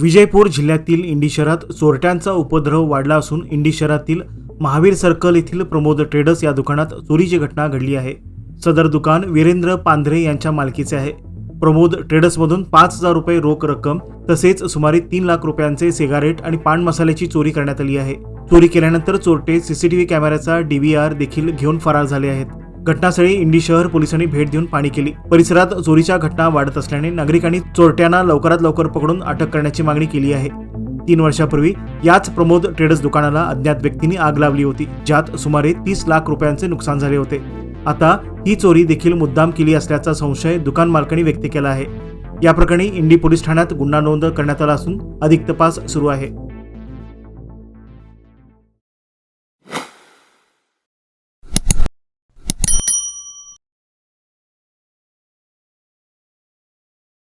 विजयपूर जिल्ह्यातील इंडी शहरात चोरट्यांचा उपद्रव वाढला असून इंडी शहरातील महावीर सर्कल येथील प्रमोद ट्रेडर्स या दुकानात चोरीची घटना घडली आहे। सदर दुकान वीरेंद्र पांढरे यांच्या मालकीचे आहे। प्रमोद ट्रेडर्समधून 5,000 रुपये रोख रक्कम तसेच सुमारे 3 लाख रुपयांचे सिगारेट आणि पान मसाल्याची चोरी करण्यात आली आहे। चोरी केल्यानंतर चोरटे सीसीटीव्ही कॅमेऱ्याचा DVR देखील घेऊन फरार झाले आहेत। घटनास्थळी इंडी शहर पोलिसांनी भेट देऊन पाहणी केली। परिसरात चोरीच्या घटना वाढत असल्याने नागरिकांनी चोरट्यांना लवकरात लवकर पकडून अटक करण्याची मागणी केली आहे। 3 वर्षापूर्वी याच प्रमोद ट्रेडर्स दुकानाला अज्ञात व्यक्तींनी आग लावली होती, ज्यात सुमारे 30 लाख रुपयांचे नुकसान झाले होते। आता ही चोरी देखील मुद्दाम केली असल्याचा संशय दुकान मालकांनी व्यक्त केला आहे। या प्रकरणी इंडी पोलीस ठाण्यात गुन्हा नोंद करण्यात आला असून अधिक तपास सुरू आहे।